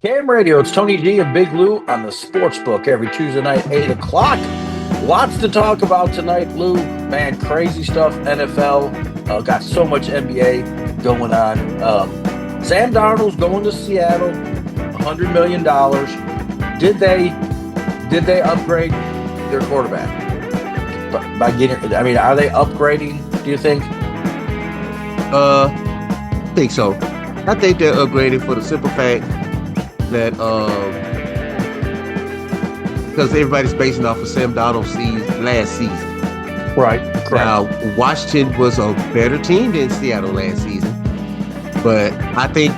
Cam Radio, it's Tony G and Big Lou on the Sports Book every Tuesday night, 8 o'clock. Lots to talk about tonight, Lou. Man, crazy stuff, NFL. Got so much NBA going on. Sam Darnold's going to Seattle, $100 million. Did they upgrade their quarterback? By getting, I mean, are they upgrading, do you think? I think so. I think they're upgraded for the simple fact that because everybody's basing off of Sam Darnold's last season. Right. Correct. Now, Washington was a better team than Seattle last season, but I think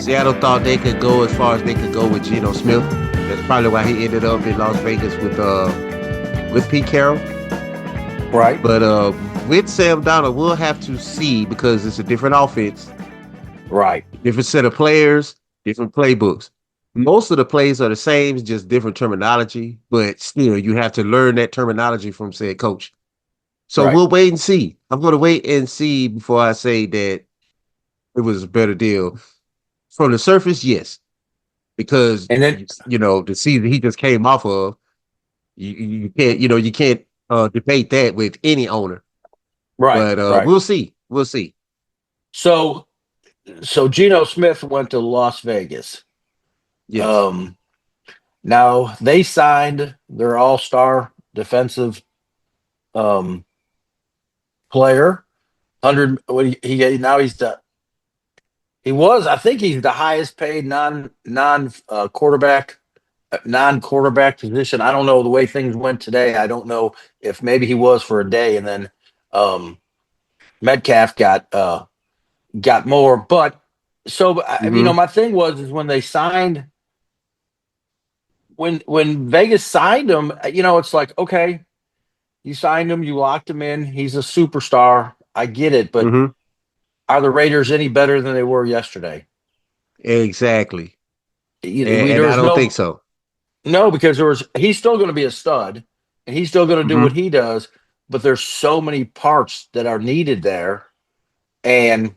Seattle thought they could go as far as they could go with Geno Smith. That's probably why he ended up in Las Vegas with Pete Carroll. Right. But with Sam Darnold, we'll have to see because it's a different offense. Right. Different set of players, different playbooks. Most of the plays are the same, just different terminology, but still you have to learn that terminology from said coach. So Right. we'll wait and see. I'm going to wait and see before I say that it was a better deal. From the surface, yes. Because, And then, the season he just came off of, you can't debate that with any owner. right. But Right. we'll see. We'll see. So Geno Smith went to Las Vegas. Yes. Now they signed their all-star defensive player. 100. Now I think he's the highest paid non quarterback position. I don't know the way things went today. I don't know if maybe he was for a day, and then Metcalf got more. But so Mm-hmm. my thing is when they signed. When Vegas signed him, it's like, okay, you signed him, you locked him in, he's a superstar. I get it, but Mm-hmm. are the Raiders any better than they were yesterday? Exactly. There And I was don't think so. no, because he's still going to be a stud, and he's still going to do what Mm-hmm. he does. But there's so many parts that are needed there, and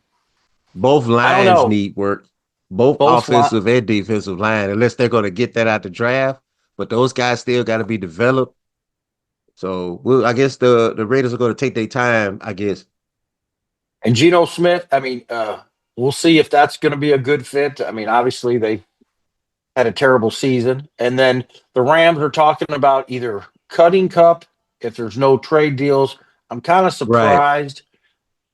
Both I don't lines know. need work, both Both line, offensive and defensive line, unless they're going to get that out the draft. But those guys still got to be developed. So, I guess the Raiders are going to take their time, I guess. and Geno Smith. We'll see if that's going to be a good fit. I mean, obviously they had a terrible season. And then the Rams are talking about either cutting Cup if there's no trade deals. I'm kind of Right. surprised.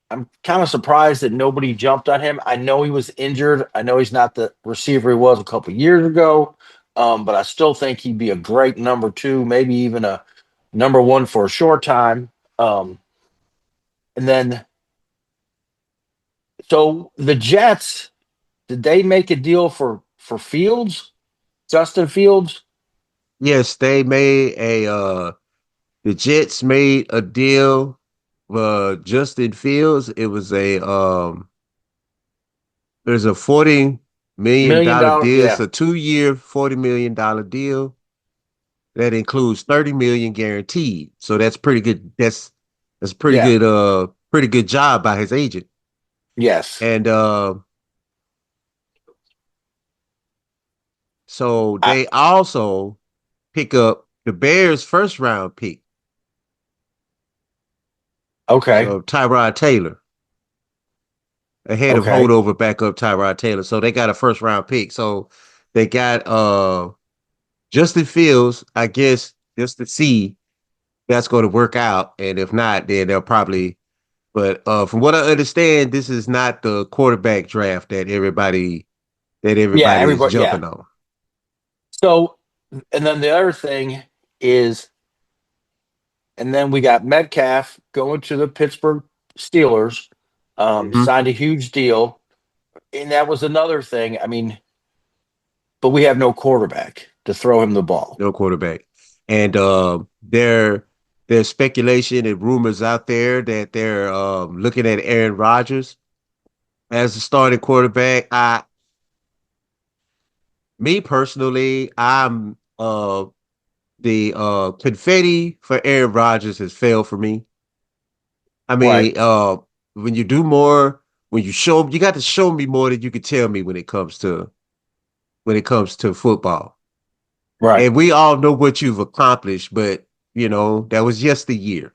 I'm kind of surprised that nobody jumped on him. I know he was injured. I know he's not the receiver he was a couple years ago, but I still think he'd be a great number two, maybe even a number one for a short time. And then, so the Jets, did they make a deal for Fields, Justin Fields? Yes, they made the Jets made a deal with Justin Fields. There's a Million $40 million dollar, deal. It's yeah. a 2-year, $40 million deal that includes 30 million guaranteed. So that's pretty good. That's Yeah. pretty good job by his agent. Yes. And so I, they also pick up the Bears' first round pick okay. of Tyrod Taylor ahead of Okay. holdover backup Tyrod Taylor. So they got a first round pick. So they got Justin Fields, I guess, just to see that's going to work out. And if not, then they'll probably. But from what I understand, this is not the quarterback draft that Yeah. everybody is Everybody. Yeah. jumping on. So, and then the other thing is, and then we got Metcalf going to the Pittsburgh Steelers, Mm-hmm. signed a huge deal. And that was another thing. I mean, but we have no quarterback to throw him the ball. No quarterback. And there's speculation and rumors out there that they're looking at Aaron Rodgers as the starting quarterback. Me personally, I'm the confetti for Aaron Rodgers has failed for me. I Right. mean, when you do more when you got to show me more than you can tell me when it comes to football. Right. And we all know what you've accomplished, but that was yesteryear.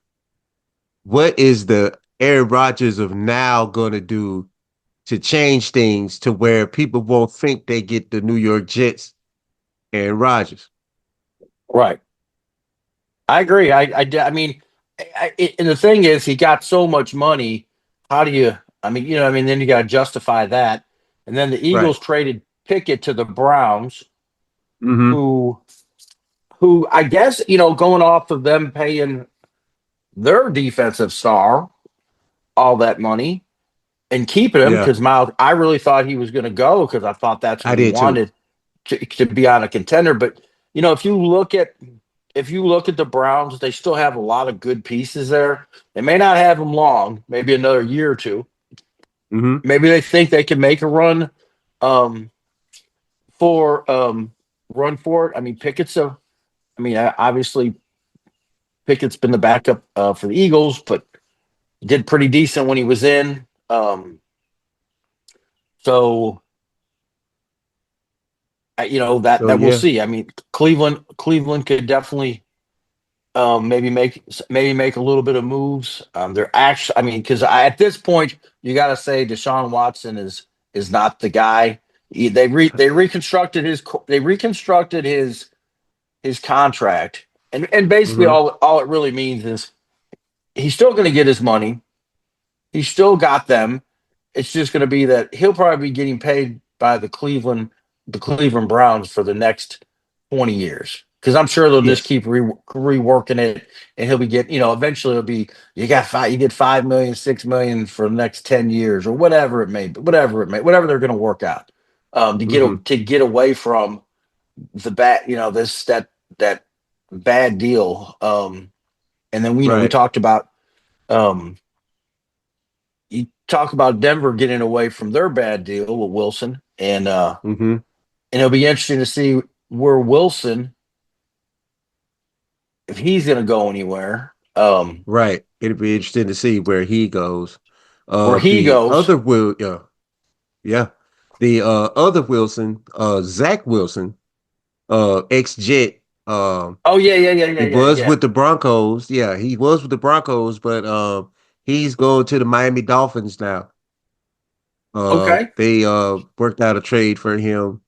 What is the Aaron Rodgers of now going to do to change things to where people won't think they get the New York Jets and Rodgers? Right. I agree. I mean, and the thing is, he got so much money. How do you? I mean, I mean, then you got to justify that. And then the Right. Eagles traded Pickett to the Browns, Mm-hmm. who, I guess, going off of them paying their defensive star all that money and keeping him Yeah, because Miles, I really thought he was going to go because I thought that's I what he did too. wanted to be on a contender. But if you look at the Browns, they still have a lot of good pieces there. They may not have them long, maybe another year or two. Mm-hmm. Maybe they think they can make a um, for run for it. I mean, obviously Pickett's been the backup for the Eagles, but did pretty decent when he was in. So So that we'll yeah. see. I mean, Cleveland could definitely maybe make a little bit of moves. They're actually, I mean, because at this point you got to say Deshaun Watson is not the guy. They reconstructed his contract, and basically Mm-hmm. all it really means is he's still going to get his money. He's still got them. It's just going to be that he'll probably be getting paid by the Cleveland Browns for the next 20 years. Because I'm sure they'll just Yes. keep reworking it, and he'll be getting, eventually it'll be you get 5 million, 6 million for the next 10 years, or whatever they're going to work out, to Mm-hmm. get away from the bad, that bad deal. And then we Right. talked about um, you talk about Denver getting away from their bad deal with Wilson, Mm-hmm. and it'll be interesting to see where Wilson, if he's going to go anywhere, Right. It'll be interesting to see where he goes. where he The goes. other will, yeah, yeah. The other Wilson, Zach Wilson, ex-Jet, Oh yeah, yeah, yeah, yeah, he yeah, was yeah. with the Broncos. Yeah, he was with the Broncos, but he's going to the Miami Dolphins now. Okay, They worked out a trade for him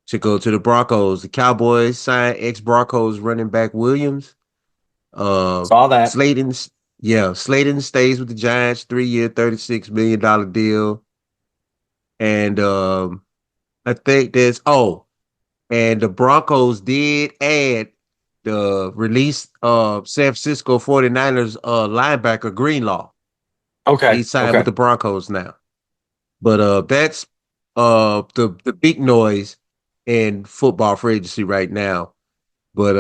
to go to the Broncos. The Cowboys signed ex-Broncos running back Williams. Uh, saw that. Slayton's yeah, Slayton stays with the Giants, 3 year, $36 million deal. And I think and the Broncos did add the release of San Francisco 49ers linebacker Greenlaw. Okay, He signed with okay. the Broncos now. But that's the big noise in football free agency right now. But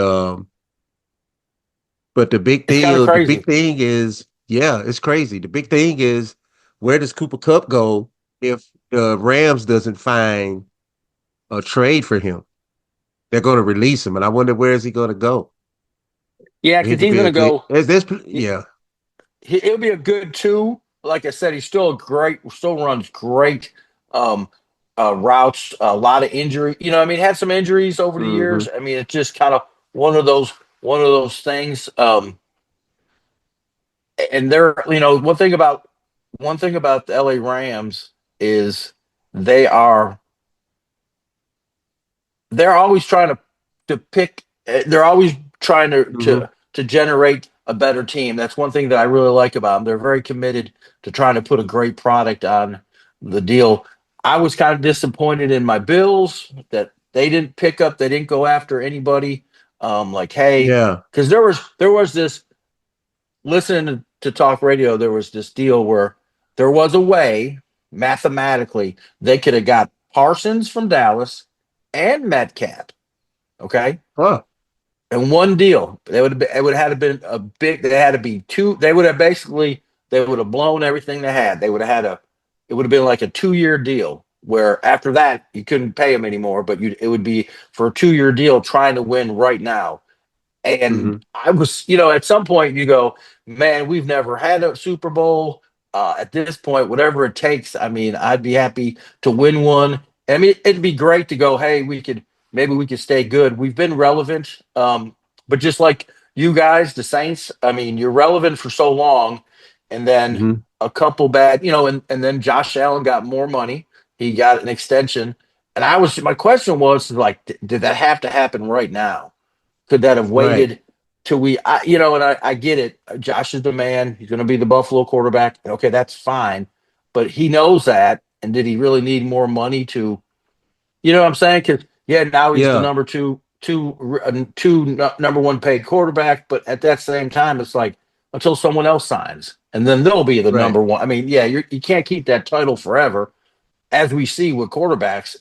It's kind of the crazy. big thing is, yeah, it's crazy. The big thing is, where does Cooper Cup go if the Rams doesn't find a trade for him? They're going to release him, and I wonder where is he going to go? Yeah, He because could he's be going a to good. go. Yeah. It'll be a good two. Like I said, he's still still runs great um, routes. A lot of injury. I mean, had some injuries over the Mm-hmm. years. I mean, it's just kind of one of those things. And they're one thing about the LA Rams is they are they're always trying to pick. They're always trying to Mm-hmm. to to generate a better team. That's one thing that I really like about them. They're very committed to trying to put a great product on the deal. I was kind of disappointed in my Bills that they didn't pick up. They didn't go after anybody. Like, hey, Yeah. because there was this listening to talk radio. There was this deal where there was a way mathematically they could have got Parsons from Dallas and Metcalf. Okay, Huh. in one deal, it would have been a big. They had to be two. They would have blown everything they had. They would have had a. It would have been like a 2 year deal where after that you couldn't pay them anymore, but it would be for a 2 year deal trying to win right now. And Mm-hmm. I was, at some point you go, man, we've never had a Super Bowl. At this point, whatever it takes. I mean, I'd be happy to win one. I mean, it'd be great to go. Hey, maybe we could stay good. We've been relevant, but just like you guys, the Saints. I mean, you're relevant for so long, and then Hmm. a couple bad, and then Josh Allen got more money. He got an extension, and my question was like, did that have to happen right now? Could that have Right. waited till and I get it. Josh is the man. He's going to be the Buffalo quarterback. Okay, that's fine. But he knows that. And did he really need more money to, what I'm saying? Because, yeah, now he's the Yeah. number one paid quarterback. But at that same time, it's like until someone else signs, and then they'll be the Right. number one. I mean, yeah, you can't keep that title forever, as we see with quarterbacks.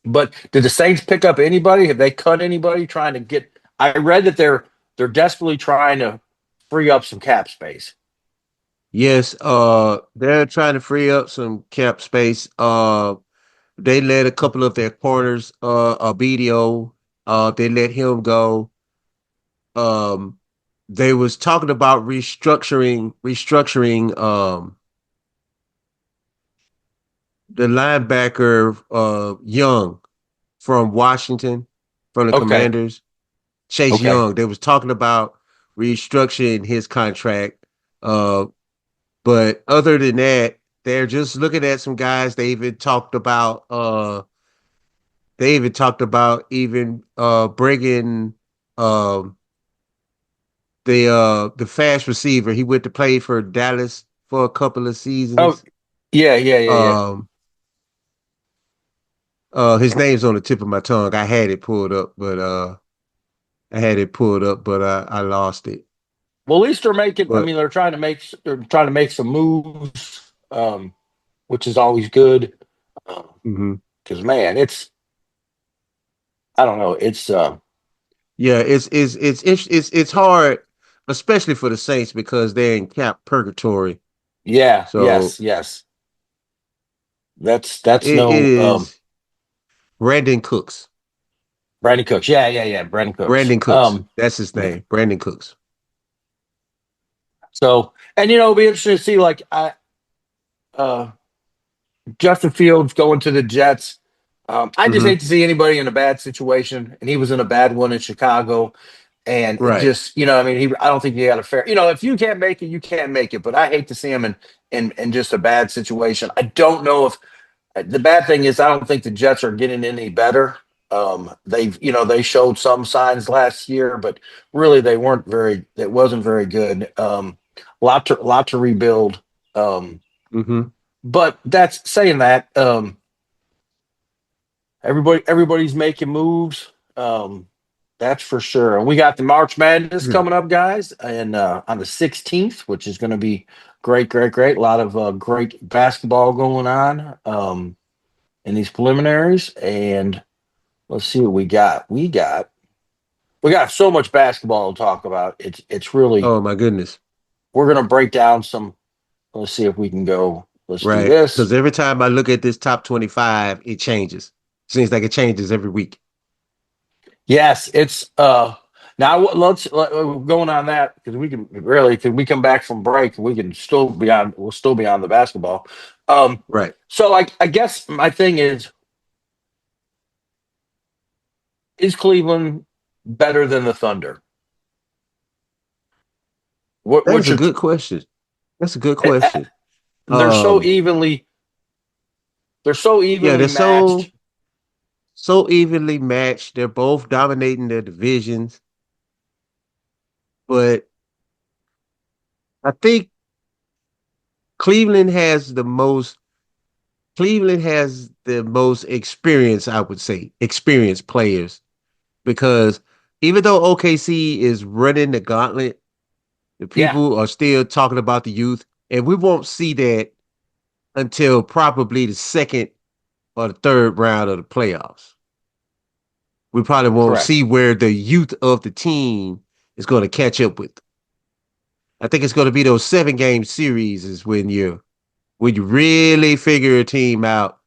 But did the Saints pick up anybody? Have they cut anybody trying to get? I read that they're desperately trying to free up some cap space. Yes. They're trying to free up some cap space. They let a couple of their corners, Abidio, they let him go. Um, they was talking about restructuring, the linebacker, Young from Washington, from the Okay, Commanders, Chase okay. Young. They was talking about restructuring his contract. Uh, but other than that, they're just looking at some guys. They even talked about even bringing um the fast receiver. He went to play for Dallas for a couple of Oh, seasons. yeah, yeah, yeah, yeah. Um his name's on the tip of my tongue. I had it pulled up, but I lost it. Well, at least they're making. I But mean, they're trying to make some moves, which is always good. mhm. Because man, I don't know. Yeah, it's hard, especially for the Saints because they're in cap purgatory. Yeah, So yes, yes. That's it no is Brandon Cooks. Brandon Cooks. Yeah, yeah, yeah. Brandon Cooks. Brandon Cooks. That's his Yeah. name. Brandon Cooks. So, and it'll be interesting to see like uh Justin Fields going to the Jets. I just Hmm. hate to see anybody in a bad situation, and he was in a bad one in Chicago. And it Right. just, I mean, I don't think he had a fair. If you can't make it, you can't make it. But I hate to see him in just a bad situation. I don't know if the bad thing is I don't think the Jets are getting any better. They showed some signs last year, but really they weren't very. It wasn't very good. Lot to rebuild. Hmm. But that's saying that. Everybody's making moves. That's for sure. And we got the March Madness coming up, guys, and on the 16th, which is going to be great, great, great. A lot of great basketball going on in these preliminaries. And let's see what we got. We got so much basketball to talk about. It's really Oh my goodness. we're going to break down some. Let's see if we can go. Let's do Right. this. Because every time I look at this top 25, it changes. Seems like it changes every week. Yes, it's now going on that because we can really because we come back from break we can still be on we'll still be on the basketball. Um Right. so I guess my thing is Cleveland better than the Thunder? That is What's a your good question. That's a good eh, eh, question. they're so Um, evenly they're so yeah, evenly they're matched. so evenly matched. They're both dominating their divisions, but I think Cleveland has the most Cleveland has the most experience, I would say, experienced players because even though OKC is running the gauntlet, the Yeah, people are still talking about the youth, and we won't see that until probably the second or the third round of the playoffs. We probably won't see correct. where the youth of the team is going to catch up with. I think it's going to be those 7 game series is when you really figure a team out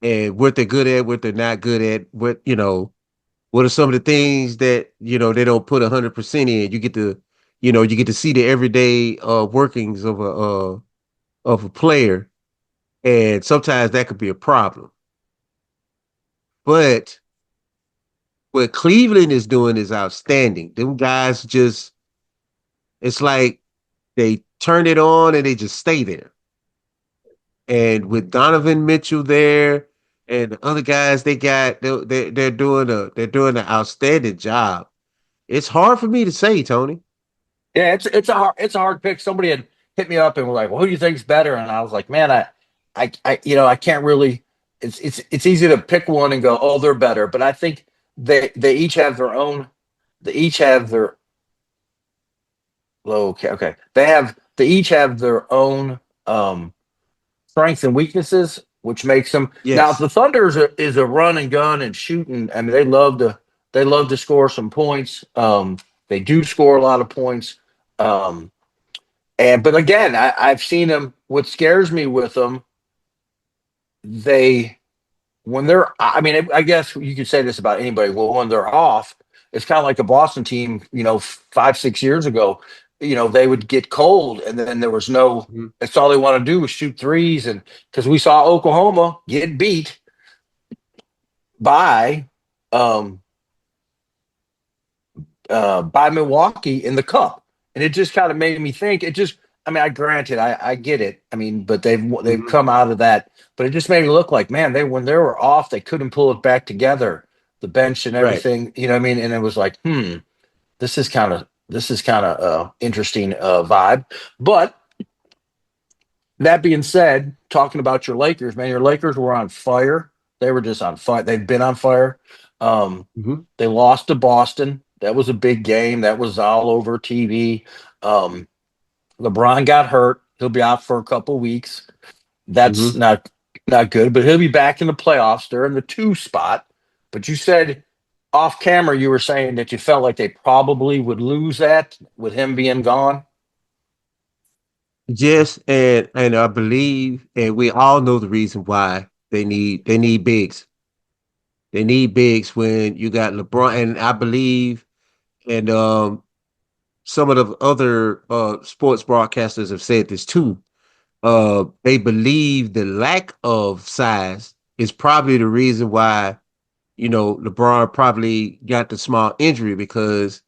and what they're good at, what they're not good at, what are some of the things that they don't put 100% in. You get to see the everyday workings of of a player, and sometimes that could be a problem. But what Cleveland is doing is outstanding. Them guys just, it's like they turn it on and they just stay there. And with Donovan Mitchell there and the other guys they got, they're doing an outstanding job. It's hard for me to say, Tony. Yeah, it's a hard pick. Somebody had hit me up and was like, "Well, who do you think's better?" And I was like, "Man, I can't really. It's easy to pick one and go, oh, they're better." But I think they each have their own. They each have their okay. They each have their own strengths and weaknesses, which makes them. Now, if Yes. the Thunder is a run and gun and shooting, I mean, they love to score some points. They do score a lot of points. Um, but again, I've seen them. What scares me with them, they when they're. I mean, I guess you could say this about anybody. Well, when they're off, it's kind of like a Boston team. 5, 6 years ago. They would get cold, and then there was no. Mhm. That's all they want to do is shoot threes, and because we saw Oklahoma get beat by um, by Milwaukee in the cup, and it just kind of made me think. It just, I mean, I granted, I get it. I mean, but they've Mhm. come out of that, but it just made me look like, man, they when they were off, they couldn't pull it back together, the bench and Right. everything. You know what I mean? And it was like, this is kind of interesting vibe. But that being said, talking about your Lakers, man, your Lakers were on fire. They were just on fire. They've been on fire. Um, Mhm. they lost to Boston. That was a big game. That was all over TV. Um, LeBron got hurt. He'll be out for a couple weeks. That's Mhm. not good, but he'll be back in the playoffs. They're in the 2 spot. But you said off camera, you were saying that you felt like they probably would lose that with him being gone. Yes, and I believe, and we all know the reason why they need bigs. They need bigs when you got LeBron, and I believe, and some of the other sports broadcasters have said this too. They believe the lack of size is probably the reason why LeBron probably got the small injury because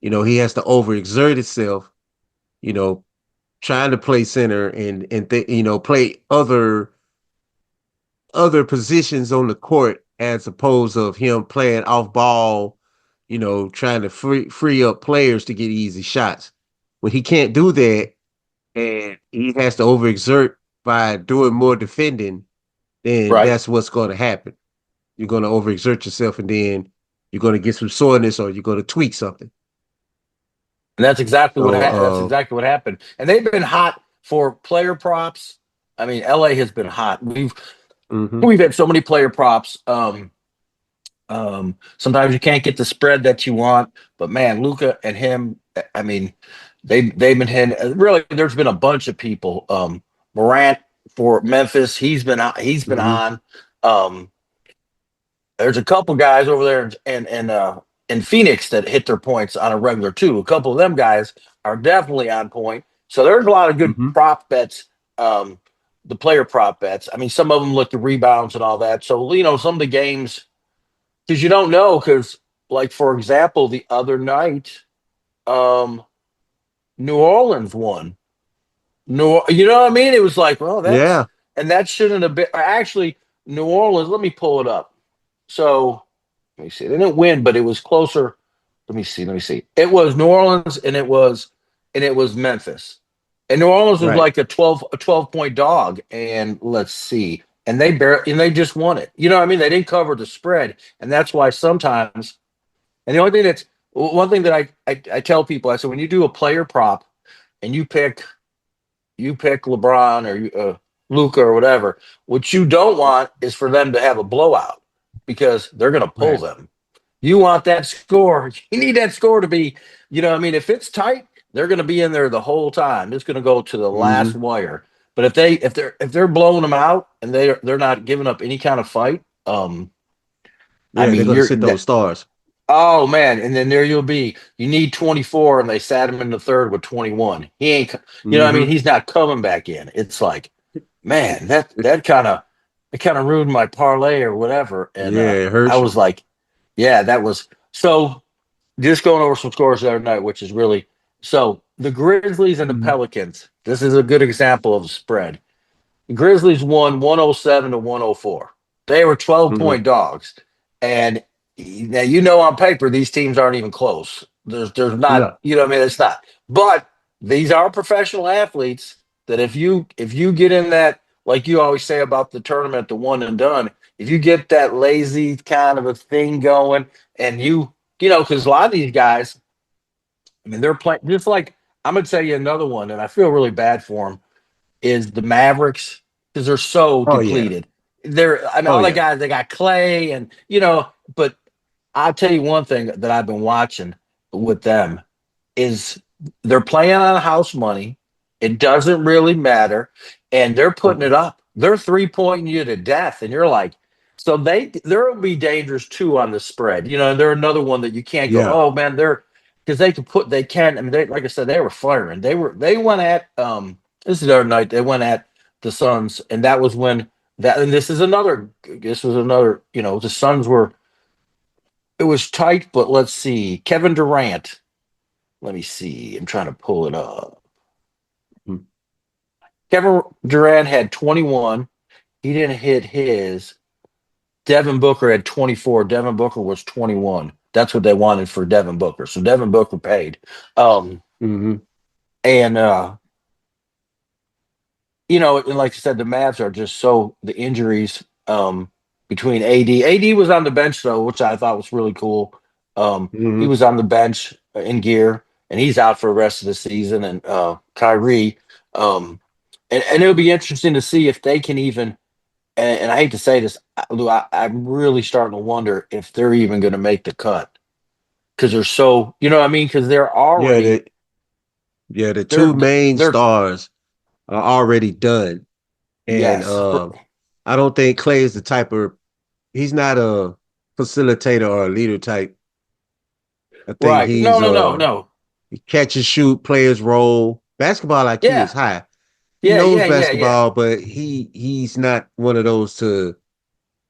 he has to overexert himself. You know, trying to play center and play other positions on the court as opposed of him playing off ball, trying to free up players to get easy shots. When he can't do that and he has to overexert by doing more defending, then Right. that's what's going to happen. You're going to overexert yourself and then you're going to get some soreness or you're going to tweak something. And that's So, exactly what happened. And they've been hot for player props. I mean, LA has been hot. mhm, We've had so many player props. Sometimes you can't get the spread that you want, but man, Luca and him. I mean, they've been hitting. Really, there's been a bunch of people. Morant for Memphis, he's been mhm, on. Um, there's a couple guys over there in Phoenix that hit their points on a regular too. A couple of them guys are definitely on point. So there's a lot of good mhm. prop bets. The player prop bets. I mean, some of them look the rebounds and all that. So some of the games because you don't know because like for example the other night um New Orleans won. You know what I mean? It was like, well, Yeah. that shouldn't have been actually New Orleans. Let me pull it up. So let me see. They didn't win, but it was closer. Let me see. It was New Orleans and it was Memphis. And New Orleans was Right. like a 12 point dog. And let's see. And they just won it. You know what I mean? They didn't cover the spread. And that's why sometimes and the only thing that's one thing that I tell people, I said when you do a player prop and you pick LeBron or Luca or whatever, what you don't want is for them to have a blowout because they're going to pull Right. them. You want that score. You need that score to be, what I mean, if it's tight, they're going to be in there the whole time. It's going to go to the last Mhm. wire. But if they're blowing them out and they're not giving up any kind of fight, I Yeah, they're mean, going to you're sit those stars. Oh man, and then there you'll be. You need 24, and they sat him in the third with 21. He ain't, you know, what I mean, Hmm. he's not coming back in. It's like, man, that kind of it kind of ruined my parlay or whatever. And Yeah, it I hurts you. was like, yeah, that was so. Just going over some scores the other night, which is really so. The Grizzlies and the Mhm. Pelicans. This is a good example of a spread. The Grizzlies won 107 to 104. They were 12 Hmm. point dogs. And now you know on paper these teams aren't even close. There's not, No. you know what I mean, it's not. But these are professional athletes that if you get in that, like you always say about the tournament, the one and done, if you get that lazy kind of a thing going and because a lot of these guys, I mean, they're playing just like I'm gonna tell you another one, and I feel really bad for them is the Mavericks because they're so Oh yeah. depleted. I mean, Oh all the yeah. guys they got Clay, and but I'll tell you one thing that I've been watching with them is they're playing on house money. It doesn't really matter, and they're putting Uh-uh. it up. They're 3 pointing you to death, and you're like, so they'll be dangerous too on the spread. And they're another one that you can't go, Yeah. oh man, they're because they can. I mean, like I said, they were firing. They went at this is the other night. They went at the Suns, and that was when that. And this is another. This was another. The Suns were. It was tight, but let's see. Kevin Durant. Let me see. I'm trying to pull it up. Mhm. Kevin Durant had 21. He didn't hit his. Devin Booker had 24. Devin Booker was 21. That's what they wanted for Devin Booker. So Devin Booker paid. Um, Mhm. and and like I said, the Mavs are just so the injuries between AD. AD was on the bench though, which I thought was really cool. He Mhm. was on the bench in gear, and he's out for the rest of the season. And Kyrie, um, and it'll be interesting to see if they can even. And I hate to say this, Lou, I'm really starting to wonder if they're even going to make the cut because they're so, you know what I mean? Because they're Yeah, already the two they're main they're stars are already done. And yes, I don't think Clay is the type of he's not a facilitator or a leader type. I think right. No, he's no, no, no. he catch and shoot, play his role. Basketball IQ is Yeah, high. He yeah, knows yeah, yeah, yeah. basketball, but he's not one of those to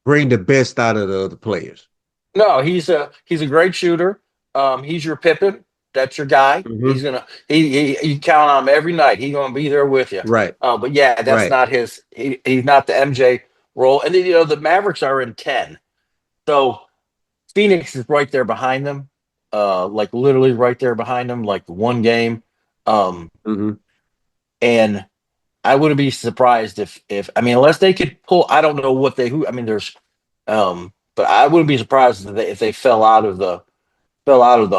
bring the best out of the other players. No, he's a great shooter. He's your Pippen. That's your guy. Hmm. He's gonna you count on him every night. He's gonna be there with you. Right, But yeah, that's right. not his. He's not the MJ role. And then the Mavericks are in 10. So Phoenix is right there behind them. Like literally right there behind them, like one game. Um, Hmm. and I wouldn't be surprised if I mean unless they could pull. I don't know what they who. I mean, but I wouldn't be surprised if they fell out of the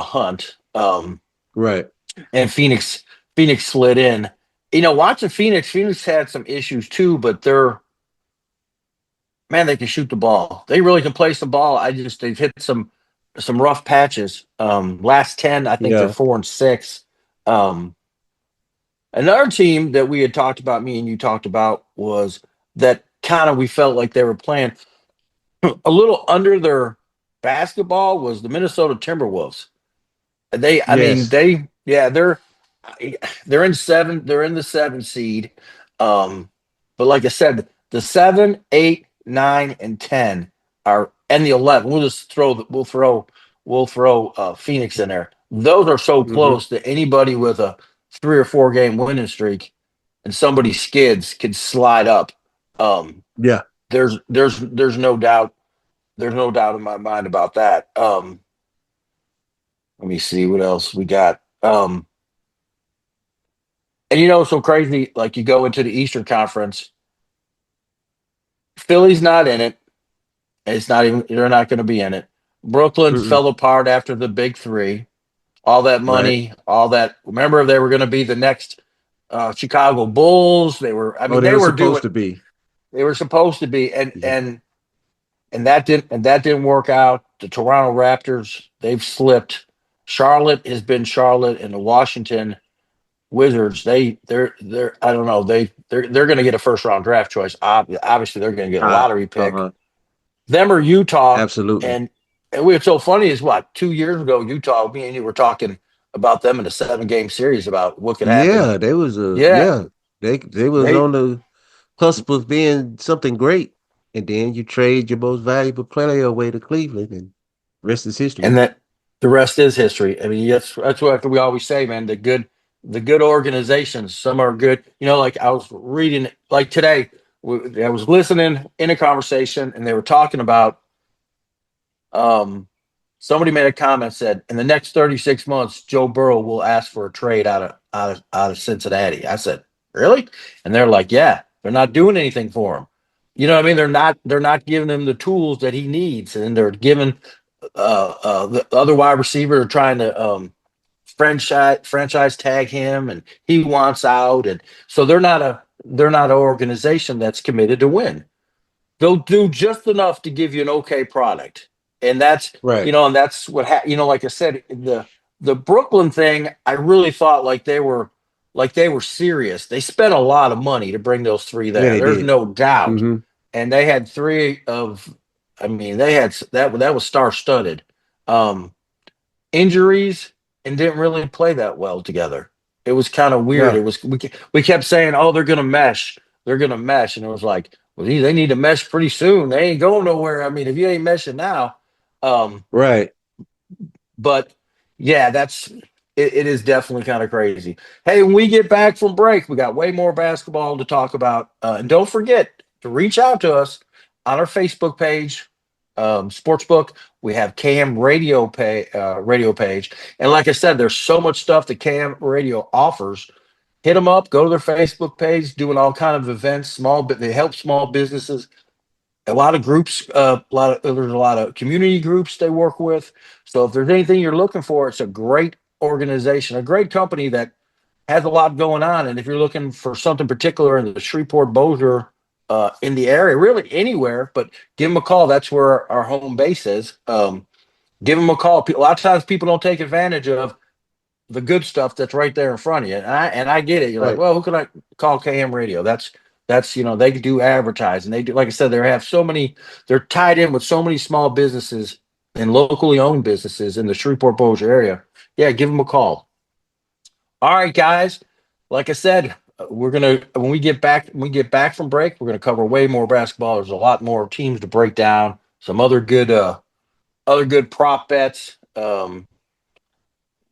hunt. Right. And Phoenix slid in. Watching Phoenix had some issues too, but they're man, they can shoot the ball. They really can play some ball. They've hit some rough patches. Last 10, I think they're Yeah. 4-6. Um, Another team that we had talked about, me and you talked about, was that kind of we felt like they were playing a little under their basketball was the Minnesota Timberwolves. I mean, Yes. yeah, they're in seven, they're in the seven seed. Um, but like I said, the 7, 8, 9, and 10 and the 11. We'll throw Phoenix in there. Those are so Hmm. close that anybody with a 3 or 4 game winning streak and somebody skids could slide up. Um, Yeah. there's no doubt. There's no doubt in my mind about that. Let me see what else we got. And it's so crazy. Like you go into the Eastern Conference, Philly's not in it. It's not even. They're not going to be in it. Brooklyn Mm-mm. fell apart after the big three. All that Right. money, all that. Remember, they were going to be the next Chicago Bulls. They were. I Oh, mean, they they were were supposed doing. to be. They were supposed to be, and Mhm. and and that didn't work out. The Toronto Raptors, they've slipped. Charlotte has been Charlotte, and the Washington Wizards, they're I don't know they're going to get a first round draft choice. Obviously, they're going to get a lottery pick. Uh-huh. Them or Utah, Absolutely. and And what's so funny is what 2 years ago, Utah, me and you were talking about them in a 7 game series about what could happen. Yeah, they was Yeah, they was they on the cusp of being something great. And then you trade your most valuable player away to Cleveland and rest is history. and that the rest is history. I mean, that's what we always say, man. The good organizations, some are good. You know, like I was reading, like today, I was listening in a conversation, and they were talking about um, somebody made a comment said in the next 36 months, Joe Burrow will ask for a trade out of Cincinnati. I said, really? And they're like, yeah, they're not doing anything for him. You know what I mean? They're not giving him the tools that he needs, and they're giving the other wide receiver are trying to franchise tag him, and he wants out, and so they're not an organization that's committed to win. They'll do just enough to give you an okay product, and that's Right. and that's what like I said, the Brooklyn thing. I really thought like they were serious. They spent a lot of money to bring those three Yeah, there. they There's did. no doubt, Hmm. and they had three of. I mean, they had that was star studded. Um, Injuries and didn't really play that well together. It was kind of weird. No. It was we kept saying, "Oh, they're gonna mesh, they're gonna mesh," and it was like, "Well, they need to mesh pretty soon. They ain't going nowhere. I mean, if you ain't meshing now." Um, Right. but yeah, it is definitely kind of crazy. Hey, when we get back from break, we got way more basketball to talk about. And don't forget to reach out to us on our Facebook page, Sportsbook. We have KM radio page. And like I said, there's so much stuff that KM Radio offers. Hit them up, go to their Facebook page, doing all kind of events, but they help small businesses, a lot of groups, there's a lot of community groups they work with. So if there's anything you're looking for, it's a great organization, a great company that has a lot going on. And if you're looking for something particular in the Shreveport Bossier in the area, really anywhere, but give them a call. That's where our home base is. Give them a call. A lot of times people don't take advantage of the good stuff that's right there in front of you. And I get it. You're like, Right. well, who can I call? KM Radio? That's they do advertise, and they do, like I said, they have so many. They're tied in with so many small businesses and locally owned businesses in the Shreveport Bossier area. Yeah, give them a call. All right, guys. Like I said, we're gonna when we get back from break, we're gonna cover way more basketball. There's a lot more teams to break down. Some other good prop bets.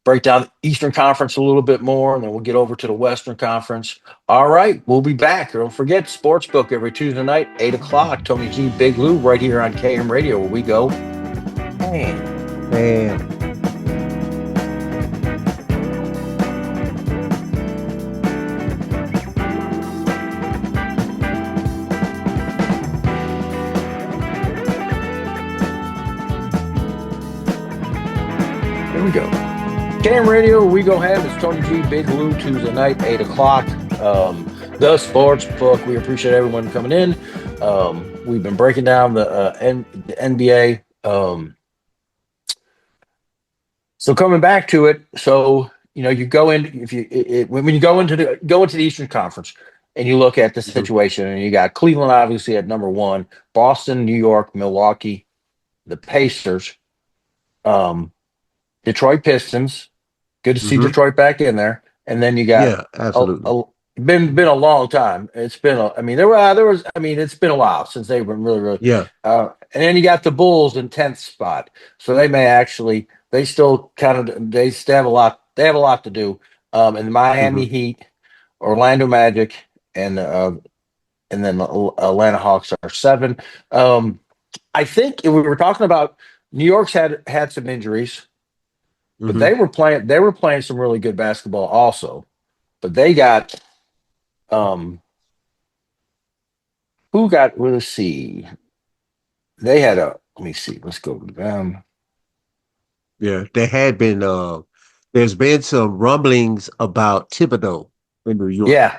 Break down the Eastern Conference a little bit more, and then we'll get over to the Western Conference. All right, we'll be back. Don't forget, Sportsbook every Tuesday night, 8 o'clock. Tony G, Big Lou, right here on KM Radio, where we go. Man, Man. here we go. KM Radio, where we go ahead. It's Tony G, Big Lou, Tuesday night, 8 o'clock. The Sportsbook. We appreciate everyone coming in. We've been breaking down the NBA. So coming back to it, so you go in if you when you go into the Eastern Conference and you look at the Hmm. situation, and you got Cleveland obviously at number one, Boston, New York, Milwaukee, the Pacers, um, Detroit Pistons. Good to see Hmm. Detroit back in there, and then you got Yeah, a, absolutely. a been a long time. It's been I mean there was I mean it's been a while since they've been really. Yeah. And then you got the Bulls in 10th spot, so they still kind of they still have a lot to do. And the Miami Hmm. Heat, Orlando Magic, and then the Atlanta Hawks are seven. Um, I think if we were talking about New York's had some injuries, but Hmm. they were playing some really good basketball also. But they got um who got well, let's see. They had a let me see, let's go to them. Yeah. There's been some rumblings about Thibodeau in New York, Yeah,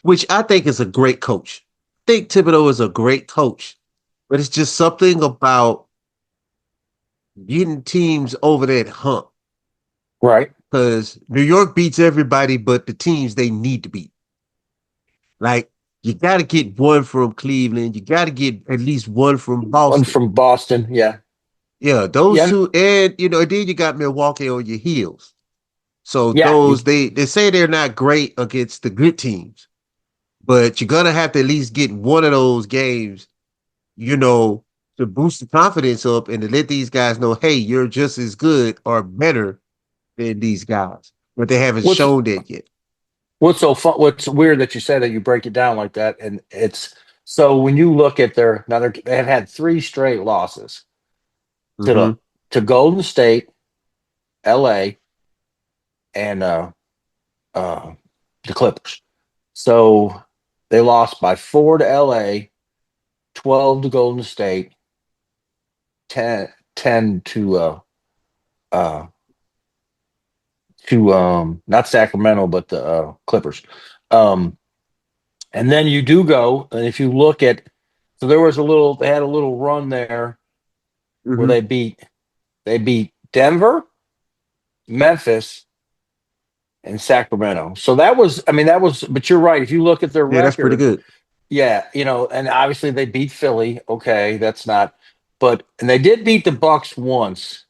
which I think is a great coach. I think Thibodeau is a great coach, but it's just something about getting teams over that hump right. because New York beats everybody but the teams they need to beat. Like, you got to get one from Cleveland. You got to get at least one from One Boston. from Boston, yeah. Yeah, those Yeah, two, and then you got Milwaukee on your heels. So yeah. those they say they're not great against the good teams, but you're gonna have to at least get one of those games, you know, to boost the confidence up and to let these guys know, hey, you're just as good or better than these guys. But they haven't What's shown that yet. what's so fun? What's weird that you say that you break it down like that, and it's so when you look at they have had three straight losses to Mm-hmm. to Golden State, L.A., and uh, the Clippers. So they lost by 4 to LA, 12 to Golden State, 10 uh to not Sacramento, but the Clippers. Um and then you do go, and if you look at, so there was a little, they had a little run there where Mm-hmm. they beat Denver, Memphis, and Sacramento. So that was, I mean, that was, but you're right. If you look at their Yeah, that's pretty record, good. yeah, and obviously they beat Philly. Okay, that's not, but and they did beat the Bucks once.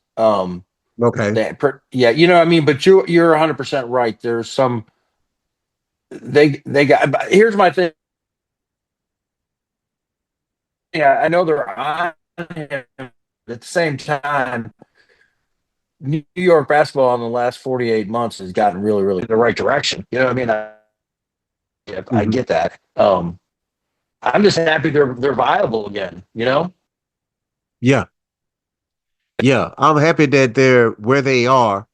Okay. Yeah, you know what I mean. But you're 100% right. There's some they got. But here's my thing. Yeah, I know they're on him. At the same time, New York basketball in the last 48 months has gotten really, really in the right direction. You know what I mean? I Mm-hmm. get that. I'm just happy they're viable again. You know? Yeah. Yeah. I'm happy that they're where they are,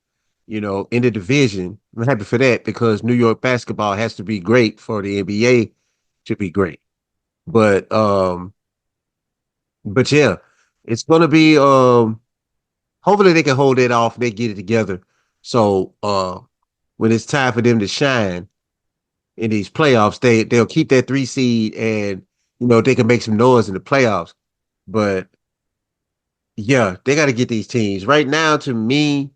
in the division. I'm happy for that because New York basketball has to be great for the NBA to be great. But but yeah, it's gonna be hopefully they can hold it off, they get it together. So when it's time for them to shine in these playoffs, they'll keep that 3 seed and they can make some noise in the playoffs. But yeah, they got to get these teams. Right now, to me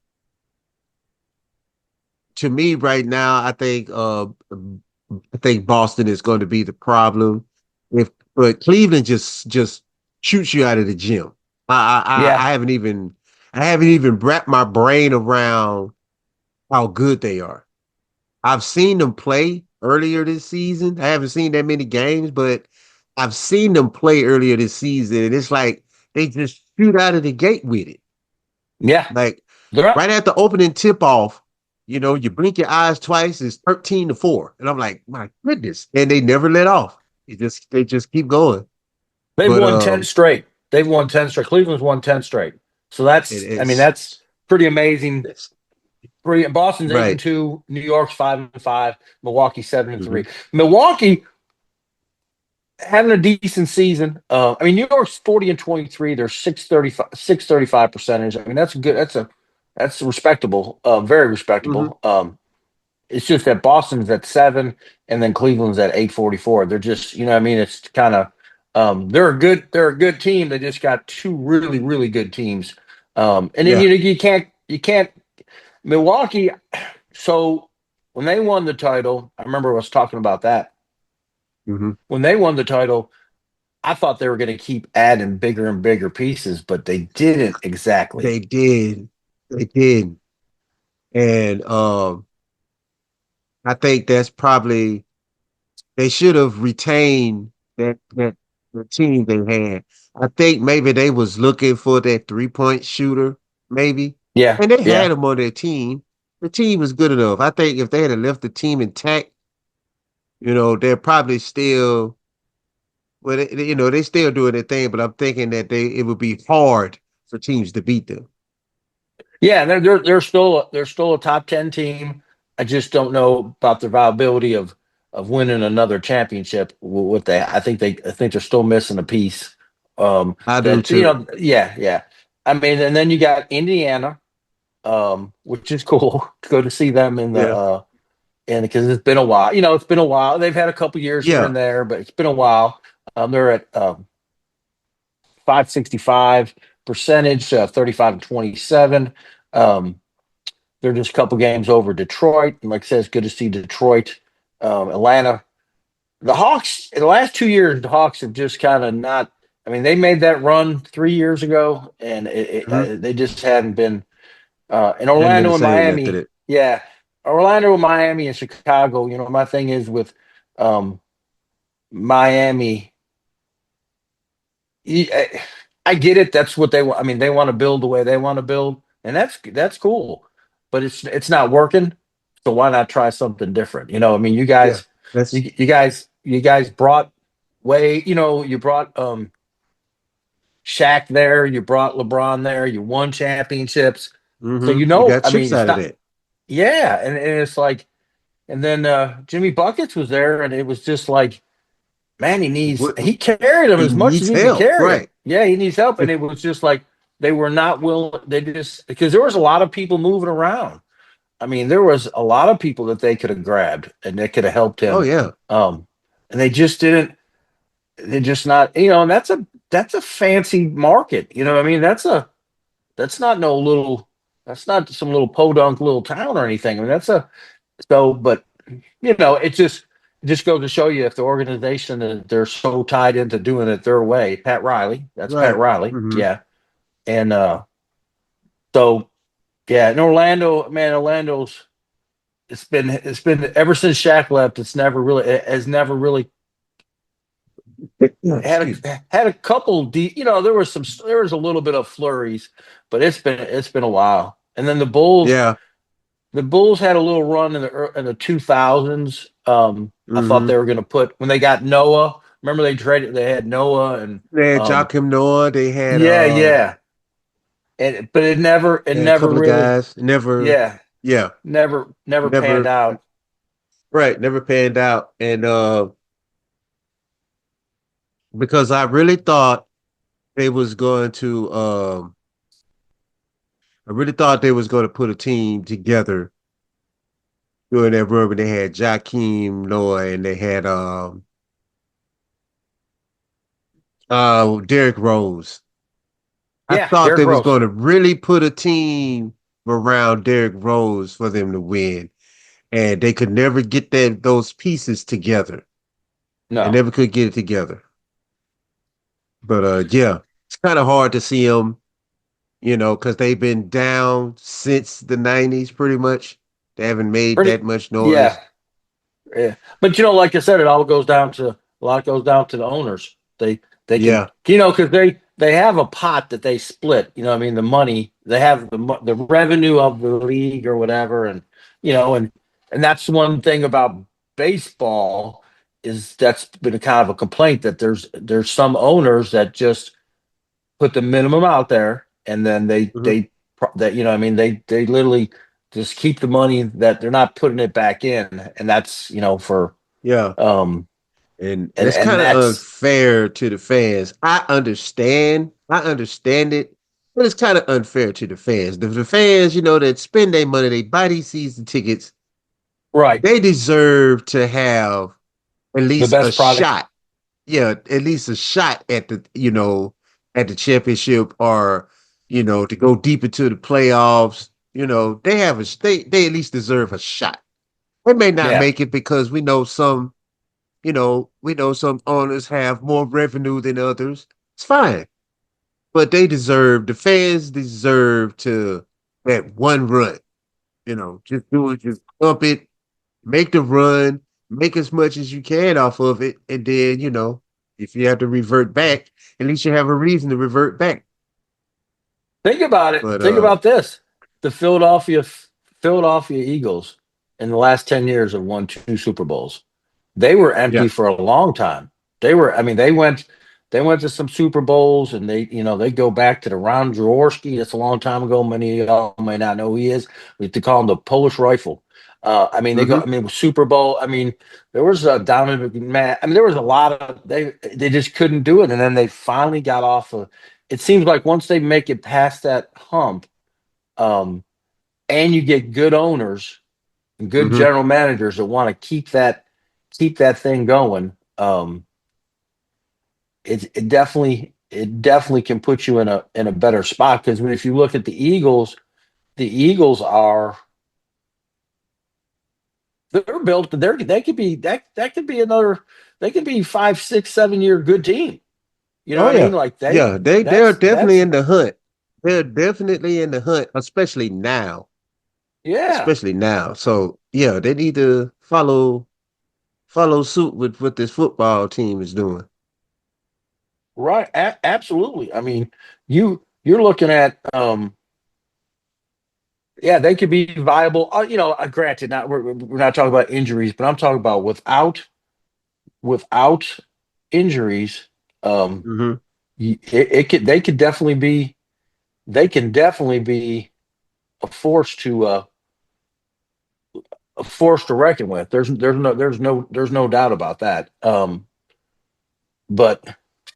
right now, I think Boston is going to be the problem. If But Cleveland just shoots you out of the gym. I I, Yeah, I haven't even I haven't even wrapped my brain around how good they are. I've seen them play earlier this season. I haven't seen that many games, but I've seen them play earlier this season, and it's like they just shoot out of the gate with it. yeah. Like They're up. right at the opening tip off, you blink your eyes twice, it's 13-4. And I'm like, my goodness. And they never let off. They just keep going. They've But won 10 straight. They've won 10 straight. Cleveland's won 10 straight. So it, I mean, it's that's pretty amazing. it's Boston's eight and right. two, New York's 5-5, Milwaukee 7-3. Hmm. Milwaukee having a decent season. I mean, New York's 40-23. They're 635 percentage. I mean, that's good. That's respectable. Very Hmm. respectable. It's just that Boston's at 7, and then Cleveland's at 844. They're just, you know what I mean? It's kind of they're a good team. They just got two really, really good teams. And then Yeah. you can't Milwaukee. So when they won the title, I remember I was talking about that. Hmm. When they won the title, I thought they were going to keep adding bigger and bigger pieces, but they didn't exactly. They did. They did. And I think that's probably they should have retained that the team they had. I think maybe they was looking for that 3-point shooter, maybe, Yeah, and they yeah, had him on their team. The team was good enough. I think if they had left the team intact, they're probably still, well, they still doing their thing. But I'm thinking that it would be hard for teams to beat them. yeah. They're still a top 10 team. I just don't know about their viability of winning another championship. With that, I think they're still missing a piece. I do That too. yeah, yeah. I mean, and then you got Indiana, which is cool. Go to see them in the Yeah, and because it's been a while. It's been a while. They've had a couple years here yeah, and there, but it's been a while. They're at 565 percentage, 35-27. Um, they're just a couple games over Detroit. And like I said, it's good to see Detroit, Atlanta. The Hawks, in the last 2 years, the Hawks have just kind of not. I mean, they made that run 3 years ago, and Hmm. they just hadn't been. In Hadn't been the Orlando and same after Miami, that. yeah, Orlando, Miami, and Chicago. You know, my thing is with Miami. I get it. That's what they want. I mean, they want to build the way they want to build, and that's cool. But it's not working. So why not try something different? You know, I mean, Yeah, that's you guys brought way. You know, you brought Shaq there. You brought LeBron there. You won championships. So hmm. you You know, got I mean, chips it's out of not. that. Yeah, and it's like, and then Jimmy Buckets was there, and it was just like, man, What he carried him he as much as needs he could help, carry him. right? Yeah, he needs help. And it was just like they were not willing, they just because there was a lot of people moving around. I mean, there was a lot of people that they could have grabbed and they could have helped Oh him. yeah, Um, and they just didn't, they're just not, you know, and that's a fancy market. You know what I mean? That's not no little that's not some little podunk little town or anything. I mean, but you know, it just goes to show you if the organization they're so tied into doing it their way. Pat Riley, that's Pat right. Riley, Hmm. yeah, and so yeah, in Orlando, man, Orlando's it's been ever since Shaq left. It has never really Excuse me. had a couple you know, there was a little bit of flurries, but it's been a while. And then Yeah. the Bulls had a little run in the 2000s. I thought Hmm. they were going to put when they got Noah. Remember they had Noah and They had um, Joakim Noah. yeah, yeah. And but it They had a never couple of really, guys. Never, yeah, yeah, never panned never, out. right, never panned out. And because they was going to I really thought they was going to put a team together during that run when they had Joakim Noah and they had Derrick Rose. I Yeah, thought Derrick they was Rose. going to really put a team around Derrick Rose for them to win. And they could never get those pieces together. They No, never could get it together. But yeah, it's kind of hard to see them, because they've been down since the '90s, pretty much. They haven't made pretty. that much Yeah, noise. yeah. But you know, like I said, it all goes down to a lot goes down to the owners. They can, Yeah. you know, because they have a pot that they split. You know, I mean, the money they have the revenue of the league or whatever, and you know, and that's one thing about baseball is that's been a kind of a complaint that there's some owners that just put the minimum out there, and then Hmm. that you know, I mean, they literally just keep the money that they're not putting it back in, and that's you know for Yeah. um And that's and kind of that's unfair to the fans. I understand it, but it's kind of unfair to the fans. The fans, that spend their money, they buy these season tickets, right. they deserve to have at The least a best product. shot. Yeah, at least a shot at the championship, or to go deep into the playoffs. They at least deserve a shot. They may not Yeah. make it because we know some owners have more revenue than others. It's fine. But the fans deserve to that one run. Just do it, just pump it, make the run, make as much as you can off of it, and then, if you have to revert back, at least you have a reason to revert back. Think about it. But Think about this. The Philadelphia Eagles in the last 10 years have won two Super Bowls. They were yeah. empty for a long time. I mean, they went to some Super Bowls and you know, they go back to the Ron Jaworski. That's a long time ago. Many of y'all may not know who he is. We used to call him the Polish Rifle. I mean, Hmm. I mean, Super Bowl. I mean, there was a down in man. I mean, there was a lot of they just couldn't do it, and then they finally got off of. It seems like once they make it past that hump, um, and you get good owners and good Hmm. general managers that want to keep that thing going. It definitely can put you in a better spot because if you look at the Eagles are they're built. They could be that could be another. They could be 5, 6, 7 year good team. You know Oh what I mean? yeah. Like Yeah, they're definitely that's in the hunt. They're definitely in the hunt, especially now. yeah, Especially now. So yeah, they need to follow suit with what this football team is doing. right. Absolutely. I mean, you're looking at yeah, they could be viable. Granted, not we're not talking about injuries, but I'm talking about without injuries. Um, Hmm. it could they could definitely be they can definitely be a force to a force to reckon with. There's no doubt about that. But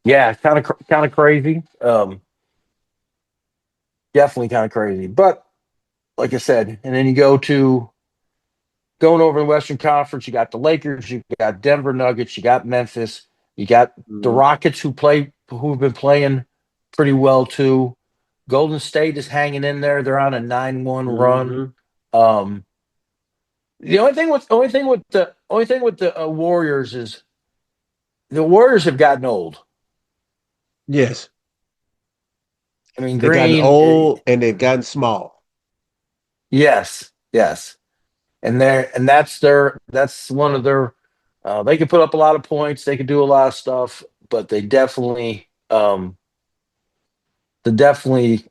yeah, kind of crazy. Definitely kind of crazy. But like I said, and then you go to going over the Western Conference, you got the Lakers, you got Denver Nuggets, you got Memphis, you got the Hmm. Rockets who've been playing pretty well too. Golden State is hanging in there. They're on a 9-1 run. Hmm. Um, the only thing with the Warriors is the Warriors have gotten old. Yes. I mean, They've gotten Green, old and they've gotten small. yes, yes, and that's one of their. They can put up a lot of points. They can do a lot of stuff, but they're definitely definitely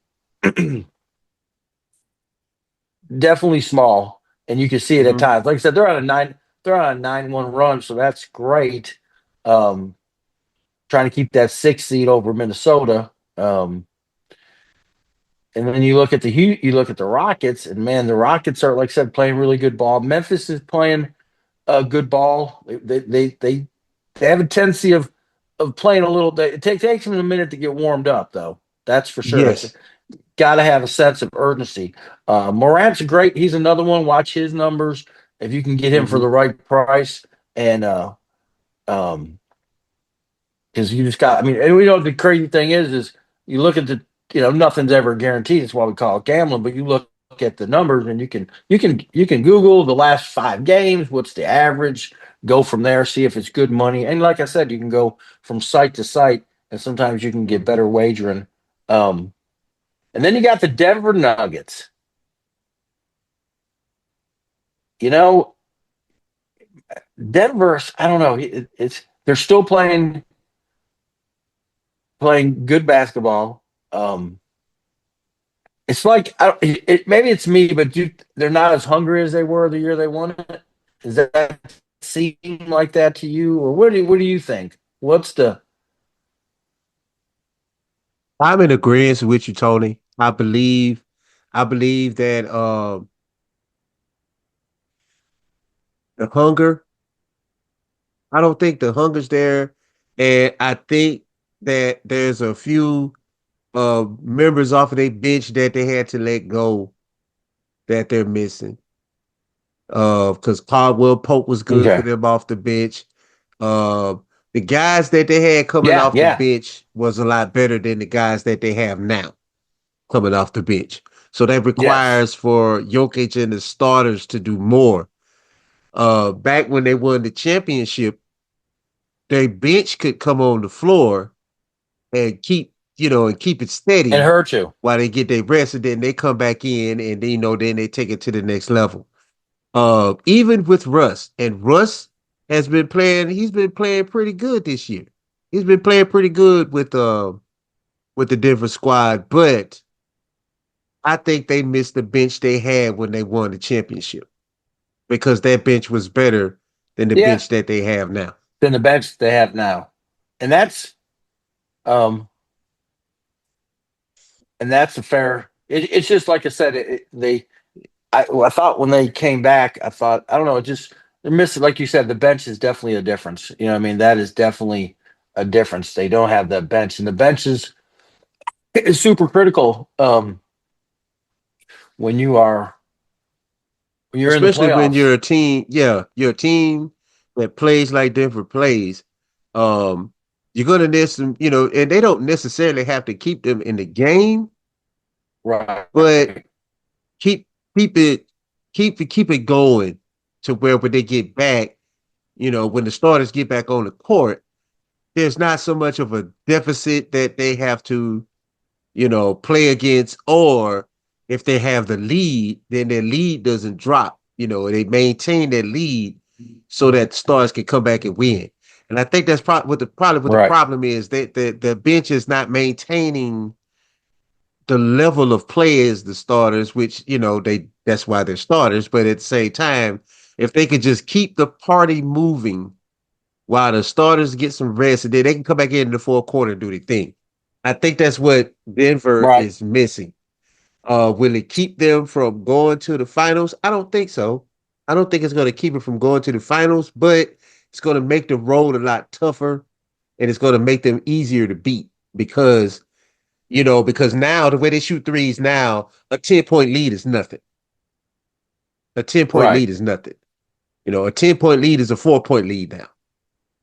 small, and you can see it at Hmm. times. Like I said, they're on a 9-1 run, so that's great. Um, Trying to keep that 6 seed over Minnesota. And then you look at the Rockets, and man, the Rockets are like I said playing really good ball. Memphis is playing a good ball. They have a tendency of playing a little. Takes them a minute to get warmed up, though. That's for sure. It's Yes. got to have a sense of urgency. Morant's great. He's another one. Watch his numbers if you can get him for Hmm. the right price. And um, because you just got. I mean, and we know the crazy thing is you look at the nothing's ever guaranteed. It's why we call it gambling. But you look at the numbers and you can Google the last 5 games. What's the average? Go from there. See if it's good money. And like I said, you can go from site to site, and sometimes you can get Hmm. better wagering. Um, and then you got the Denver Nuggets. You know, Denver. I don't know. It's they're still playing good basketball. Um, It's like maybe it's me, but they're not as hungry as they were the year they won it. Does that seem like that to you, or what do you think? What's the I'm in agreement with you, Tony. I believe that the hunger, I don't think the hunger's there. And I think that there's a few members off of their bench that they had to let go that they're missing. Because Caldwell Pope was good for okay? them off the bench. Uh, the guys that they had coming Yeah, off the yeah, bench was a lot better than the guys that they have now coming off the bench. So that yes, requires for Jokic and the starters to do more. Back when they won the championship, their bench could come on the floor and keep it and steady hurt you. while they get their rest, and then they come back in and then they take it to the next level. Even with Russ, and Russ he's been playing pretty good this year. He's been playing pretty good with the Denver squad, but I think they missed the bench they had when they won the championship because that bench was better than the Yeah, bench that they have now. than the bench they have now, and um that's a fair. It's just like I said. I thought when they came back, I thought I don't know. It just they're missing, like you said, the bench is definitely a difference. You know, what I mean, that is definitely a difference. They don't have that bench, and the bench is super critical. When you are when you're in the Especially when playoffs. you're a team, yeah, you're a team that plays like Denver plays. Um, you're gonna need some, and they don't necessarily have to keep them in the game, but Right. keep keep it keep it going to where when they get back, when the starters get back on the court, there's not so much of a deficit that they have to, play against, or if they have the lead, then their lead doesn't drop. They maintain their lead so that stars can come back and win. And I think that's probably what the Right. problem is that the bench is not maintaining the level of players, the starters, which that's why they're starters. But at the same time, if they could just keep the party moving while the starters get some rest, and then they can come back in the fourth quarter and do their thing. I think that's what Denver Right. is missing. Will it keep them from going to the finals? I don't think so. I don't think it's going to keep it from going to the finals, but it's going to make the road a lot tougher, and it's going to make them easier to beat because because now the way they shoot threes now, a 10-point lead is nothing. A 10-point Right. lead is nothing. A 10-point lead is a 4-point lead now.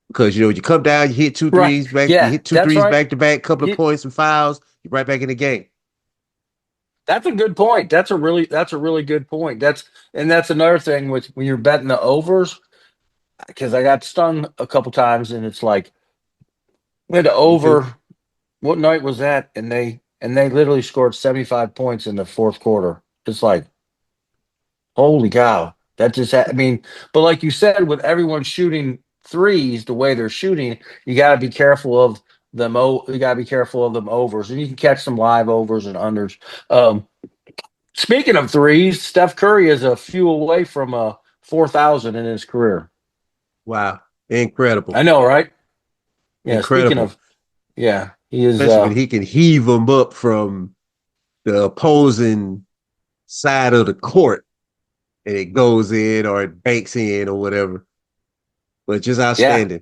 Because you come down, you hit two Right. threes back, you Yeah, hit two that's threes right. back to back, couple of You, points and fouls, you're right back in the game. that's a good point. That's a really good point. That's another thing with when you're betting the overs, because I got stung a couple times, and it's like we had the Me too. over. What night was that? And they literally scored 75 points in the fourth quarter. It's like, holy cow. That just I mean, but like you said, with everyone shooting threes the way they're shooting, you got to be careful of you got to be careful of them overs, and you can catch some live overs and unders. Speaking of threes, Steph Curry is a few away from 4,000 in his career. Wow. Incredible. I know, right? Yeah. Speaking Incredible. of, yeah, he is. Especially when he can heave them up from the opposing side of the court and it goes in or it banks in or whatever. But just Yeah, outstanding.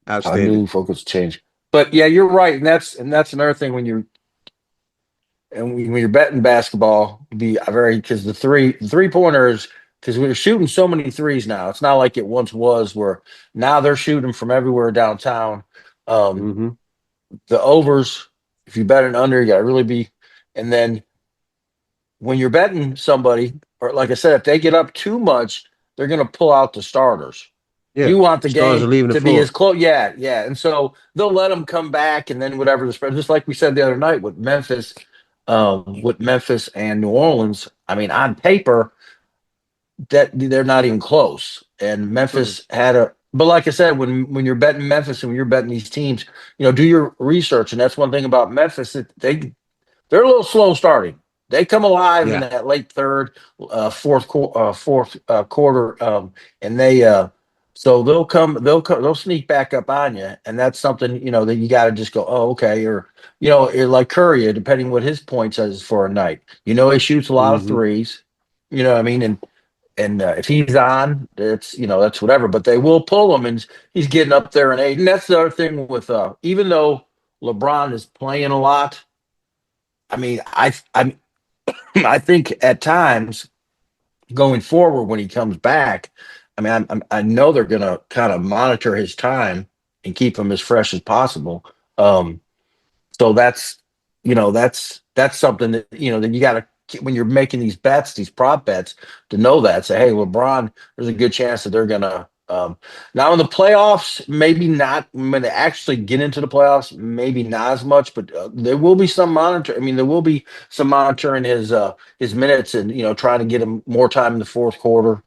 I Outstanding. knew focus change. But yeah, you're right, and that's another thing when you're betting basketball, be very because the three pointers, because we're shooting so many threes now. It's not like it once was where now they're shooting from everywhere downtown. Um, Mm-hmm. the overs, if you bet an under, you got to really be. And then when you're betting somebody, or like I said, if they get up too much, they're going to pull out the starters. Yeah. You want the Stars are game leaving the to be as floor. close. Yeah, yeah. And so they'll let them come back, and then whatever the spread, just like we said the other night with Memphis and New Orleans. I mean, on paper, that they're not even close. And Mm. Memphis had a, but like I said, when you're betting Memphis and when you're betting these teams, do your research. And that's one thing about Memphis that they're a little slow starting. They come alive in Yeah. that late third, fourth quarter, and so they'll sneak back up on you, and that's something that you got to just go, oh, okay, or like Curry, depending what his points is for a night. He shoots a lot of Mm-hmm. threes. You know what I mean? And if he's on, that's whatever. But they will pull him, and he's getting up there in eight. And that's the other thing with even though LeBron is playing a lot. I mean, I think at times going forward when he comes back, I mean, I know they're going to kind of monitor his time and keep him as fresh as possible. Um, so that's something that you got to when you're making these bets, these prop bets, to know that say, hey, LeBron, there's a good chance that they're gonna. Now in the playoffs, maybe not when they actually get into the playoffs, maybe not as much, but there will be some monitor. I mean, there will be some monitoring his minutes and trying to get him more time in the fourth quarter,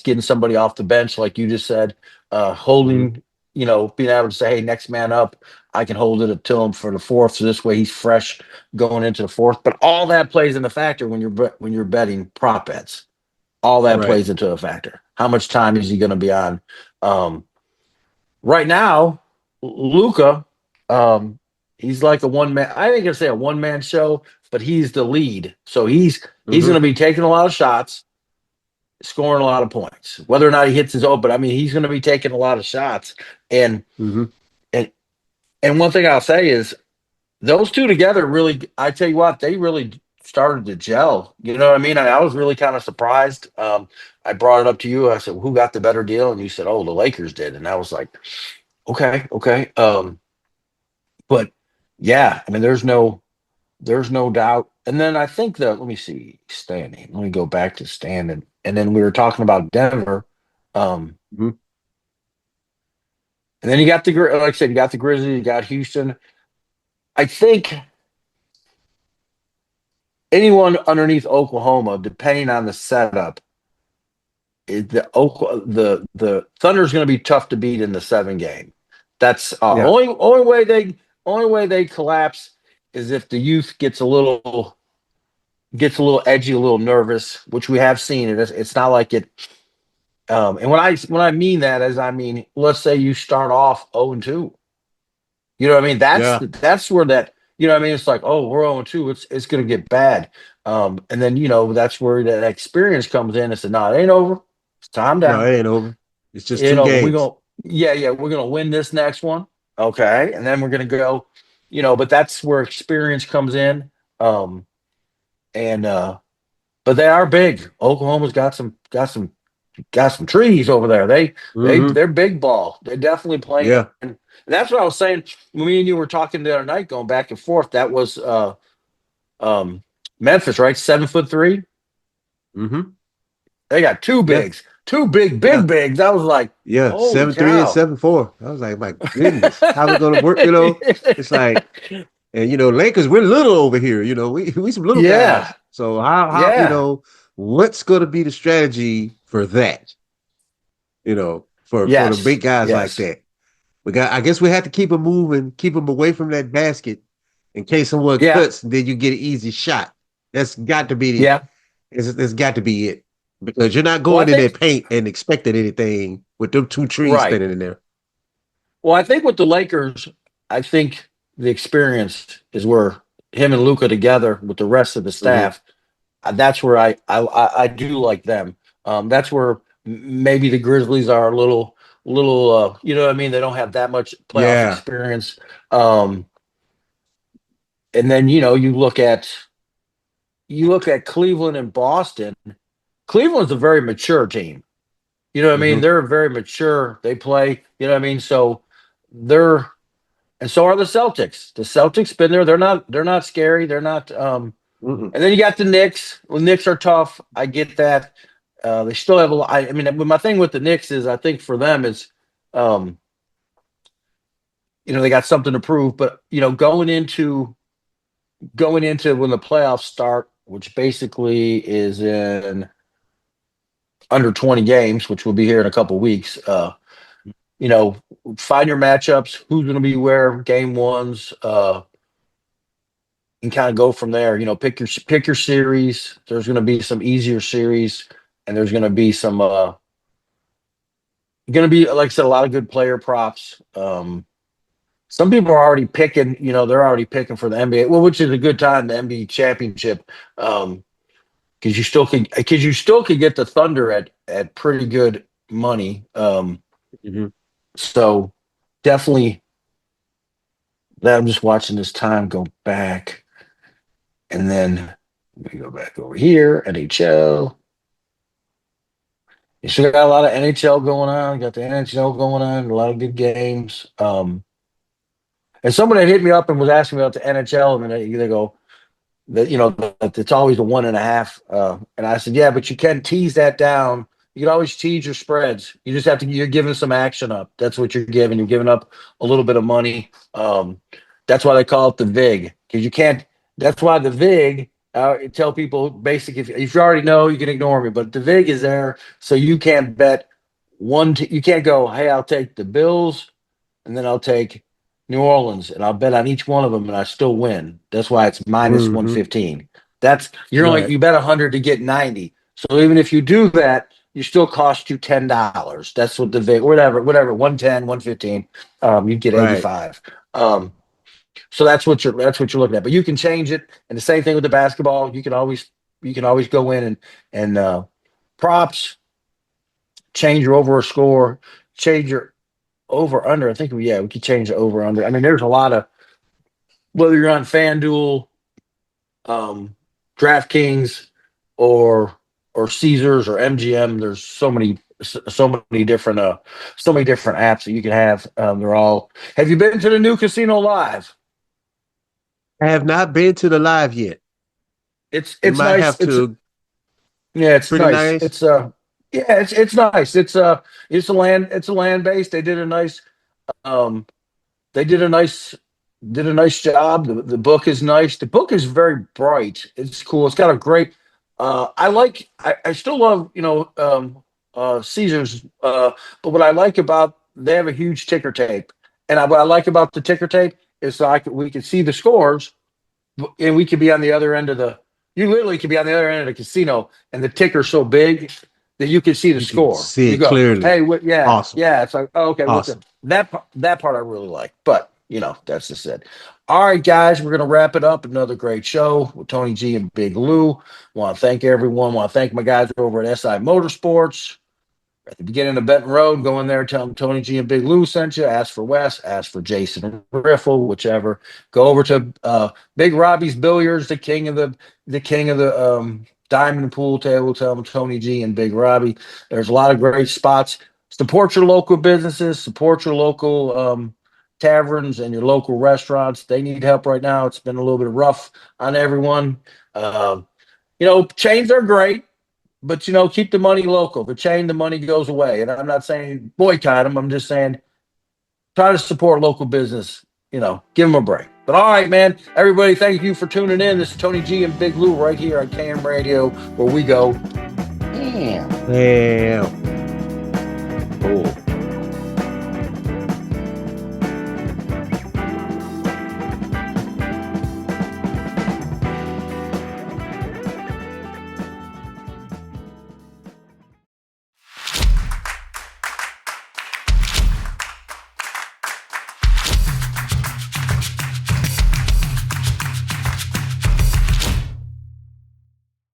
getting somebody off the bench like you just said, Mm-hmm. holding, being able to say, hey, next man up. I can hold it to him for the fourth, so this way he's fresh going into the fourth. But all that plays in the factor when you're betting prop bets. All that Right. plays into a factor. How much time is he going to be on? Um, right now, Luca, he's like a one man. I ain't gonna say a one man show, but he's the lead. So he's going Mm-hmm. to be taking a lot of shots, scoring a lot of points. Whether or not he hits his open, I mean, he's going to be taking a lot of shots. And Mm-hmm. and and one thing I'll say is those two together really, I tell you what, they really started to gel. You know what I mean? I was really kind of surprised. I brought it up to you. I said, who got the better deal? And you said, oh, the Lakers did. And I was like, okay, okay. But yeah, I mean, there's no doubt. And then I think let me see, standing. Let me go back to standing. And then we were talking about Denver. Um, Mm-hmm. And then you got like I said, you got the Grizzlies, you got Houston. I think anyone underneath Oklahoma, depending on the setup, the Thunder's going to be tough to beat in the 7 game. That's Yeah, only way they collapse is if the youth gets a little edgy, a little nervous, which we have seen. It's not like it. And when I mean that, as I mean, let's say you start off 0-2. You know what I mean? yeah. That's where that, you know what I mean? It's like, oh, we're 0-2. It's going to get bad. And then, that's where that experience comes in. It's no, it ain't over. It's time No, down. it ain't over. It's just You two know, we games. going yeah, we're going to win this next one. Okay. And then we're going to go, but that's where experience comes in. Um, and, but they are big. Oklahoma's got some trees over there. Hmm. They're big ball. They're definitely playing. Yeah. And that's what I was saying when me and you were talking the other night, going back and forth. That was um Memphis, right? 7'3". Hmm. They got two Yeah. bigs, two big, Yeah. big bigs. I was like, Yeah. holy 7-3 and cow. 7-4. I was like, my goodness, how's it gonna work? It's like, and Lakers, we're little over here. We some little Yeah, guys. So how yeah, what's gonna be the strategy for that? For the yes, big guys like yes, that. I guess we have to keep them moving, keep them away from that basket in case someone yeah, cuts, then you get an easy shot. That's got to be the yeah. it's got to be it. Because you're not Well, I going in think that paint and expecting anything with them two trees right. standing in there. Well, I think with the Lakers, I think the experience is where him and Luca together with the rest of the Hmm. staff. That's where I do like them. That's where maybe the Grizzlies are a little you know what I mean. They don't have that much playoff Yeah. experience. Um, and then you look at Cleveland and Boston. Cleveland's a very mature team. You know what I mean? Hmm. They're very mature. They play. You know what I mean? So they're and so are the Celtics. The Celtics been there. They're not scary. They're not. Hmm. And then you got the Knicks. Well, Knicks are tough. I get that. They still have a lot. I mean, my thing with the Knicks is I think for them is, um, they got something to prove. But going into when the playoffs start, which basically is in under 20 games, which will be here in a couple weeks. You know, find your matchups. Who's going to be where? Game ones. And kind of go from there. Pick your series. There's going to be some easier series, and there's going to be like I said, a lot of good player props. Some people are already picking. They're already picking for the NBA. Well, which is a good time, the NBA championship, because you still could get the Thunder at pretty good money. Hmm. So definitely that I'm just watching this time go back, and then we go back over here, NHL. You still got a lot of NHL going on. You got the NHL going on, a lot of good games. And someone had hit me up and was asking me about the NHL, and they go that that it's always a 1.5. And I said, yeah, but you can tease that down. You can always tease your spreads. You just have to. You're giving some action up. That's what you're giving. You're giving up a little bit of money. That's why they call it the VIG because you can't. That's why the VIG. Tell people basic if you already know you can ignore me, but the VIG is there so you can't bet you can't go. Hey, I'll take the Bills and then I'll take New Orleans and I'll bet on each one of them and I still win. That's why it's minus Hmm. 115. That's Right. you bet 100 to get 90. So even if you do that, you still cost you $10. That's what the VIG, whatever, 110, 115, you get Right. 85. Um, so that's what you're looking at. But you can change it. And the same thing with the basketball. You can always go in and props, change your over score, change your over under. I think we could change the over under. I mean, there's a lot of whether you're on FanDuel, um, DraftKings, or Caesars or MGM. There's so many different apps that you can have. They're all. Have you been to the new casino live? I have not been to the live yet. It's We it's might nice. have to. Yeah, it's Pretty nice. nice. It's nice. It's a land based. They did a nice. They did a nice job. The book is nice. The book is very bright. It's cool. It's got a great. I still love Caesars. But what I like about they have a huge ticker tape, and what I like about the ticker tape is we can see the scores, and we could be on the other end of the. You literally could be on the other end of the casino, and the ticker's so big that you can see the You can score. see You it go, clearly. hey, yeah, Awesome. yeah. It's like, oh, okay, what's Awesome. it? That part I really like, but that's just it. All right, guys, we're gonna wrap it up. Another great show with Tony G and Big Lou. Want to thank everyone. Want to thank my guys over at SI Motorsports. At the beginning of Benton Road, go in there, tell them Tony G and Big Lou sent you. Ask for Wes, ask for Jason Riffle, whichever. Go over to Big Robbie's Billiards, the king of the diamond pool table. Tell them Tony G and Big Robbie. There's a lot of great spots. Support your local businesses. Support your local taverns and your local restaurants. They need help right now. It's been a little bit rough on everyone. Uh, chains are great, but keep the money local. The chain, the money goes away. And I'm not saying boycott them. I'm just saying try to support local business. Give them a break. But all right, man. Everybody, thank you for tuning in. This is Tony G and Big Lou right here on KM Radio, where we go. Damn. Damn. Cool.